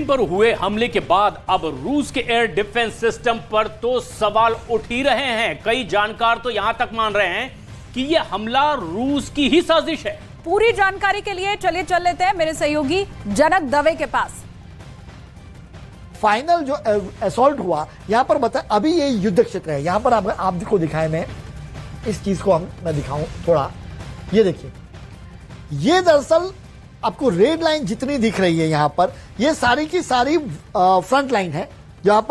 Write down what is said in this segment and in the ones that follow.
पर हुए हमले के बाद अब रूस के एयर डिफेंस सिस्टम पर तो सवाल उठ ही रहे हैं। कई जानकार तो यहां तक मान रहे हैं कि यह हमला रूस की ही साजिश है। पूरी जानकारी के लिए चलिए चल लेते हैं मेरे सहयोगी जनक दवे के पास। फाइनल जो असॉल्ट हुआ यहां पर बता, अभी ये युद्ध क्षेत्र है। यहां पर आपको दिखाए, मैं इस चीज को मैं दिखाऊं थोड़ा। ये देखिए, ये दरअसल आपको रेड लाइन जितनी दिख रही है यहां पर, ये सारी की सारी फ्रंट लाइन है। यहां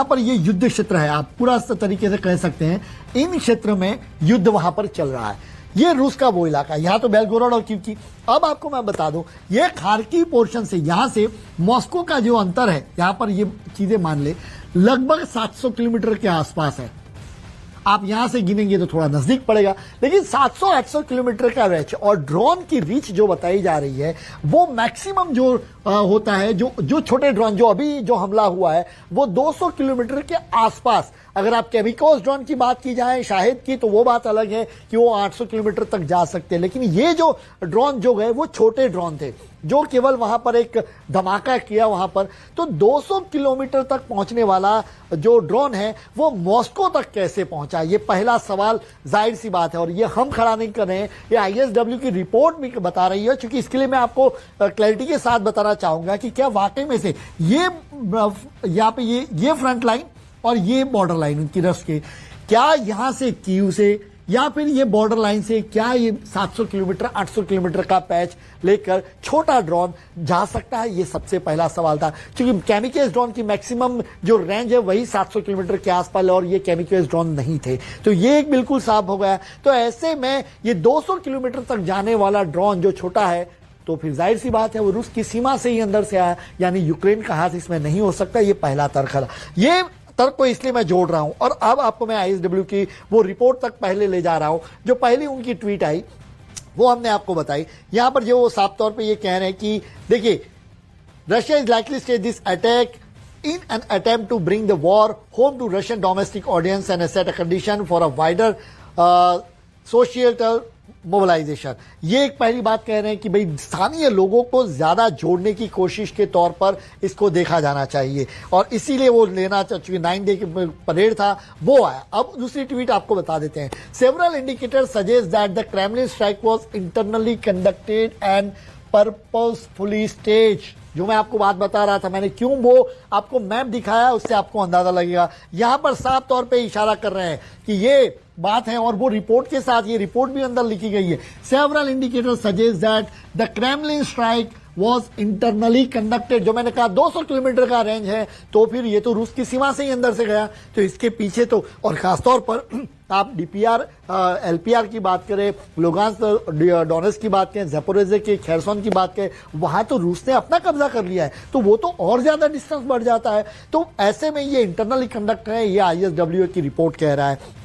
पर ये युद्ध क्षेत्र है, आप पूरा तरीके से कह सकते हैं। इन क्षेत्र में युद्ध वहां पर चल रहा है। ये रूस का वो इलाका, यहां तो बेलगोरोड और कीव की। अब आपको मैं बता दूं, ये खार्किव पोर्शन से यहां से मॉस्को का जो अंतर है, यहां पर ये चीजें मान ले लगभग 700 किलोमीटर के आसपास है। आप यहां से गिनेंगे तो थोड़ा नजदीक पड़ेगा, लेकिन 700-800 किलोमीटर का रेंज। और ड्रोन की रीच जो बताई जा रही है वो मैक्सिमम जो होता है, जो छोटे ड्रोन जो अभी जो हमला हुआ है वो 200 किलोमीटर के आसपास। अगर आप केमिकोस ड्रोन की बात की जाए शाहिद की, तो वो बात अलग है कि वो 800 किलोमीटर तक जा सकते हैं। लेकिन ये जो ड्रोन जो गए वो छोटे ड्रोन थे, जो केवल वहां पर एक धमाका किया वहां पर। तो 200 किलोमीटर तक पहुंचने वाला जो ड्रोन है वो मॉस्को तक कैसे पहुंचा, ये पहला सवाल जाहिर सी बात है। और ये हम खड़ा नहीं कर रहे हैं, ये ISW की रिपोर्ट भी बता रही है। क्योंकि इसके लिए मैं आपको क्लैरिटी के साथ बताना चाहूंगा कि क्या वाकई में से ये यहाँ पे ये फ्रंट लाइन और ये बॉर्डर लाइन उनकी रस के, क्या यहां से कीव से या फिर ये बॉर्डर लाइन से क्या ये 700 किलोमीटर 800 किलोमीटर का पैच लेकर छोटा ड्रोन जा सकता है? ये सबसे पहला सवाल था। क्योंकि कैमिकेस ड्रोन की मैक्सिमम जो रेंज है वही 700 किलोमीटर के आसपास है और ये कैमिकेस ड्रोन नहीं थे, तो ये एक बिल्कुल साफ हो गया। तो ऐसे में ये 200 किलोमीटर तक जाने वाला ड्रोन जो छोटा है, तो फिर जाहिर सी बात है वो रूस की सीमा से ही अंदर से आया, यानी यूक्रेन का हाथ इसमें नहीं हो सकता। ये पहला तर्क है। ये तर्क को इसलिए मैं जोड़ रहा हूं और अब आपको मैं ISW की वो रिपोर्ट तक पहले ले जा रहा हूं। जो पहली उनकी ट्वीट आई वो हमने आपको बताई। यहां पर जो वो साफ तौर पे ये कह रहे हैं कि देखिए, Russia is likely stage this attack in an attempt to bring the war home to Russian domestic audience and set a condition for a wider societal mobilisation. ये एक पहली बात कह रहे हैं कि भाई स्थानीय लोगों को ज्यादा जोड़ने की कोशिश के तौर पर इसको देखा जाना चाहिए और इसीलिए वो लेना, चूंकि 9 डे की परेड था वो आया। अब दूसरी ट्वीट आपको बता देते हैं। Several indicators suggest that the Kremlin strike was internally conducted and purposefully stage. जो मैं आपको बात बता रहा था, मैंने क्यों वो आपको मैप दिखाया उससे आपको अंदाजा लगेगा। यहां पर साफ तौर पे इशारा कर रहे हैं कि ये बात है और वो रिपोर्ट के साथ, ये रिपोर्ट भी अंदर लिखी गई है। Several indicators suggest that the Kremlin strike was internally conducted. जो मैंने कहा 200 किलोमीटर का रेंज है, तो फिर ये तो रूस की सीमा से ही अंदर से गया। तो इसके पीछे तो, और खासतौर पर आप DPR LPR की बात करें, लुगांस्क डोनेट्स्क की बात करें, ज़पोरिज़िया की, खेरसोन की बात करें, वहां तो रूस ने अपना कब्जा कर लिया है, तो वो तो और ज्यादा डिस्टेंस बढ़ जाता है। तो ऐसे में ये इंटरनली कंडक्ट है, ये ISW की रिपोर्ट कह रहा है।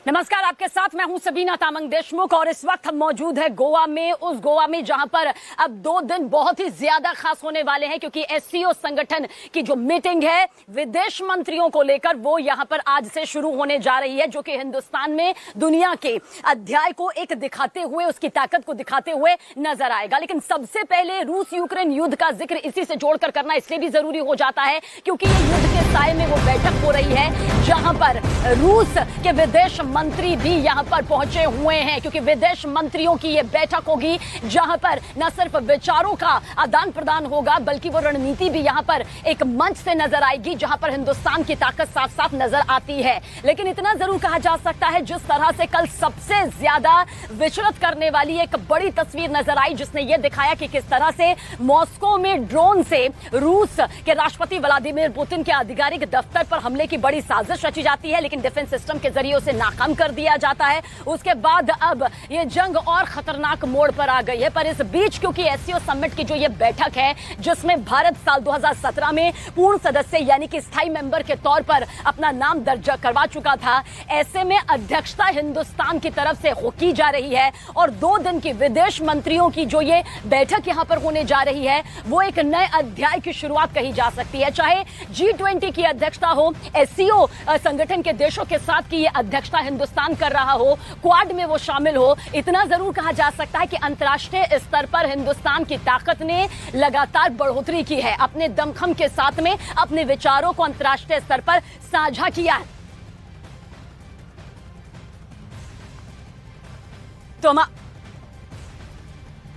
नमस्कार, आपके साथ मैं हूं सबीना तामंग देशमुख और इस वक्त हम मौजूद है गोवा में, उस गोवा में जहां पर अब 2 दिन बहुत ही ज्यादा खास होने वाले हैं, क्योंकि SCO संगठन की जो मीटिंग है विदेश मंत्रियों को लेकर वो यहां पर आज से शुरू होने जा रही है, जो कि हिंदुस्तान में दुनिया के अध्याय को एक दिखाते हुए, उसकी ताकत को दिखाते हुए नजर आएगा। लेकिन सबसे पहले रूस यूक्रेन युद्ध का जिक्र इसी से जोड़कर करना इसलिए भी जरूरी हो जाता है क्योंकि ये युद्ध के साए में वो बैठक हो रही है जहां पर रूस के विदेश मंत्री भी यहां पर पहुंचे हुए हैं। क्योंकि विदेश मंत्रियों की यह बैठक होगी जहां पर न सिर्फ विचारों का आदान प्रदान होगा, बल्कि वो रणनीति भी यहां पर एक मंच से नजर आएगी जहां पर हिंदुस्तान की ताकत साफ साफ नजर आती है। लेकिन इतना जरूर कहा जा सकता है, जिस तरह से कल सबसे ज्यादा विचलित करने वाली एक बड़ी तस्वीर नजर आई, जिसने यह दिखाया कि किस तरह से मॉस्को में ड्रोन से रूस के राष्ट्रपति व्लादिमीर पुतिन के आधिकारिक दफ्तर पर हमले की बड़ी साजिश रची जाती है, लेकिन डिफेंस सिस्टम के जरिए उसे नाकाम कर दिया जाता है। उसके बाद अब ये जंग और खतरनाक मोड़ पर आ गई है। पर इस बीच क्योंकि SCO समिट की जो ये बैठक है, जिसमें भारत साल 2017 में पूर्ण सदस्य यानी कि स्थायी मेंबर के तौर पर अपना नाम दर्ज करवा चुका था, ऐसे में अध्यक्षता हिंदुस्तान की तरफ से की जा रही है और 2 दिन की विदेश मंत्रियों की जो ये बैठक यहां पर होने जा रही है, वो एक नए अध्याय की शुरुआत कही जा सकती है। चाहे G20 की अध्यक्षता हो, SCO संगठन के देशों के साथ की ये अध्यक्षता हिंदुस्तान कर रहा हो, क्वाड में वो शामिल हो, इतना जरूर कहा जा सकता है कि अंतर्राष्ट्रीय स्तर पर हिंदुस्तान की ताकत ने लगातार बढ़ोतरी की है, अपने दमखम के साथ में अपने विचारों को अंतर्राष्ट्रीय स्तर पर साझा किया है।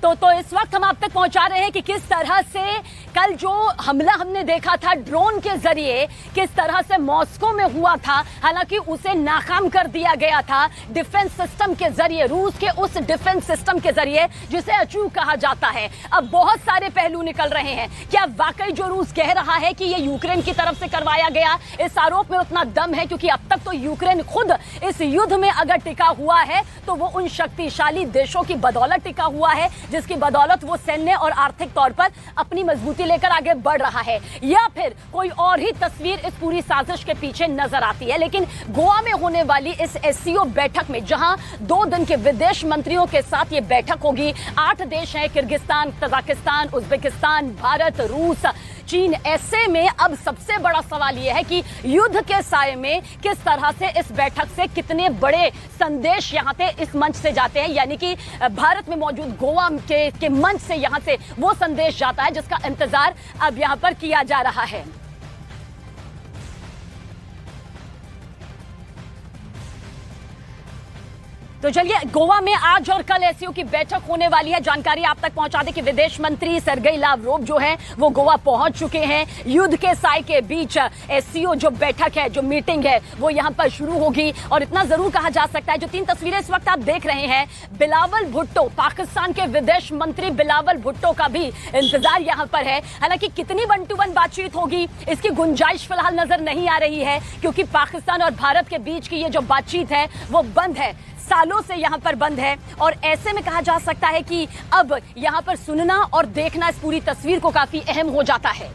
तो इस वक्त हम आप तक पहुंचा रहे हैं कि किस तरह से कल जो हमला हमने देखा था ड्रोन के जरिए, किस तरह से मॉस्को में हुआ था, हालांकि उसे नाकाम कर दिया गया था डिफेंस सिस्टम के जरिए, रूस के उस डिफेंस सिस्टम के जरिए जिसे अचूक कहा जाता है। अब बहुत सारे पहलू निकल रहे हैं। क्या वाकई जो रूस कह रहा है कि यह यूक्रेन की तरफ से करवाया गया, इस आरोप में उतना दम है? क्योंकि अब तक तो यूक्रेन खुद इस युद्ध में अगर टिका हुआ है तो वो उन शक्तिशाली देशों की बदौलत टिका हुआ है जिसकी बदौलत वो सैन्य और आर्थिक तौर पर अपनी मजबूती लेकर आगे बढ़ रहा है, या फिर कोई और ही तस्वीर इस पूरी साजिश के पीछे नजर आती है। लेकिन गोवा में होने वाली इस एससीओ बैठक में, जहां 2 दिन के विदेश मंत्रियों के साथ ये बैठक होगी, 8 देश हैं, किर्गिस्तान, तजाकिस्तान, उज्बेकिस्तान, भारत, रूस, चीन। ऐसे में अब सबसे बड़ा सवाल यह है कि युद्ध के साये में किस तरह से इस बैठक से कितने बड़े संदेश यहां से इस मंच से जाते हैं, यानी कि भारत में मौजूद गोवा के मंच से यहां से वो संदेश जाता है जिसका इंतजार अब यहां पर किया जा रहा है। तो चलिए, गोवा में आज और कल एससीओ की बैठक होने वाली है। जानकारी आप तक पहुंचा दें कि विदेश मंत्री सर्गेई लावरोव जो हैं वो गोवा पहुंच चुके हैं। युद्ध के साए के बीच एससीओ जो बैठक है, जो मीटिंग है, वो यहां पर शुरू होगी। और इतना जरूर कहा जा सकता है, जो 3 तस्वीरें इस वक्त आप देख रहे हैं, बिलावल भुट्टो, पाकिस्तान के विदेश मंत्री बिलावल भुट्टो का भी इंतजार यहां पर है। हालांकि कितनी 1 to 1 बातचीत होगी इसकी गुंजाइश फिलहाल नजर नहीं आ रही है, क्योंकि पाकिस्तान और भारत के बीच की ये जो बातचीत है वो बंद है, सालों से यहां पर बंद है। और ऐसे में कहा जा सकता है कि अब यहां पर सुनना और देखना इस पूरी तस्वीर को काफी अहम हो जाता है।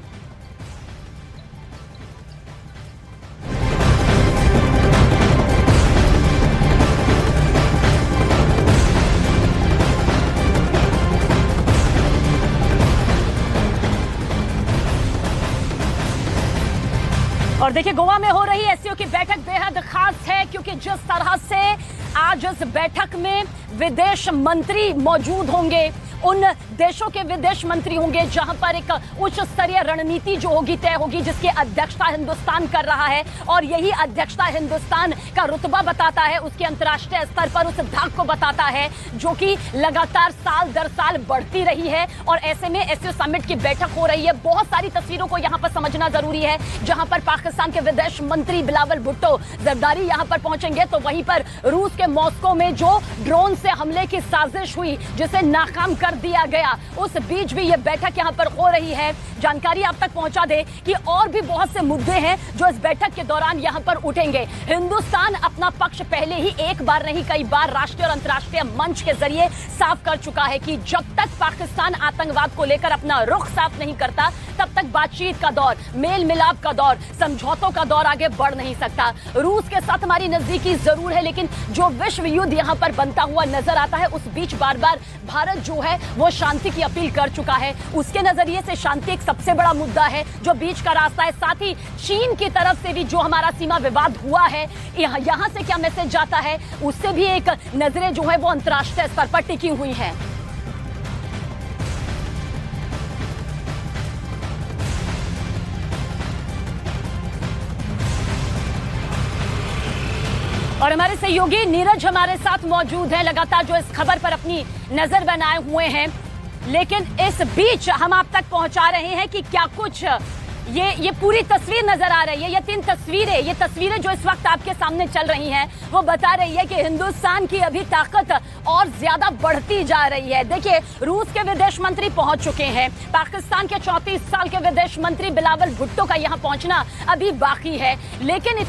और देखिए, गोवा में हो रही एससीओ की बैठक बेहद खास है, क्योंकि जिस तरह से आज इस बैठक में विदेश मंत्री मौजूद होंगे, उन देशों के विदेश मंत्री होंगे जहां पर एक उच्च स्तरीय रणनीति जो होगी तय होगी, जिसकी अध्यक्षता हिंदुस्तान कर रहा है। और यही अध्यक्षता हिंदुस्तान का रुतबा बताता है, उसके अंतर्राष्ट्रीय स्तर पर उस धाक को बताता है जो कि लगातार साल दर साल बढ़ती रही है। और ऐसे में एससीओ समिट की बैठक हो रही है। बहुत सारी तस्वीरों को यहां पर समझना जरूरी है। जहां पर पाकिस्तान के विदेश मंत्री बिलावल भुट्टो जरदारी यहां पर पहुंचेंगे, तो वहीं पर रूस के मॉस्को में जो ड्रोन से हमले की साजिश हुई, जिसे नाकाम कर दिया गया, उस बीच भी यह बैठक यहां पर हो रही है। जानकारी आप तक पहुंचा दे कि और भी बहुत से मुद्दे हैं जो इस बैठक के दौरान यहां पर उठेंगे। हिंदुस्तान अपना पक्ष पहले ही एक बार नहीं कई बार राष्ट्रीय और अंतर्राष्ट्रीय मंच के जरिए साफ कर चुका है कि जब तक पाकिस्तान आतंकवाद को लेकर अपना रुख साफ नहीं करता, तब तक बातचीत का दौर, मेल मिलाप का दौर, समझौतों का दौर आगे बढ़ नहीं सकता। रूस के साथ हमारी नजदीकी जरूर है, लेकिन जो विश्व युद्ध यहां पर बनता हुआ नजर आता है, उस बीच बार बार भारत जो है वो शांति की अपील कर चुका है। उसके नजरिए से शांति एक सबसे बड़ा मुद्दा है जो बीच का रास्ता है। साथ ही चीन की तरफ से भी जो हमारा सीमा विवाद हुआ है, यहां से क्या मैसेज जाता है, उससे भी एक नजरें जो है वो अंतर्राष्ट्रीय स्तर पर टिकी हुई हैं। और हमारे सहयोगी नीरज हमारे साथ मौजूद है, लगातार जो इस खबर पर अपनी नजर बनाए हुए हैं। लेकिन इस बीच हम आप तक पहुंचा रहे हैं कि क्या कुछ ये पूरी तस्वीर नजर आ रही है। ये तस्वीरें जो इस वक्त आपके सामने चल रही हैं, वो बता रही है कि हिंदुस्तान की अभी ताकत और ज्यादा बढ़ती जा रही है। देखिए, रूस के विदेश मंत्री पहुंच चुके हैं। पाकिस्तान के 34 साल के विदेश मंत्री बिलावल भुट्टो का यहां पहुंचना अभी बाकी है, लेकिन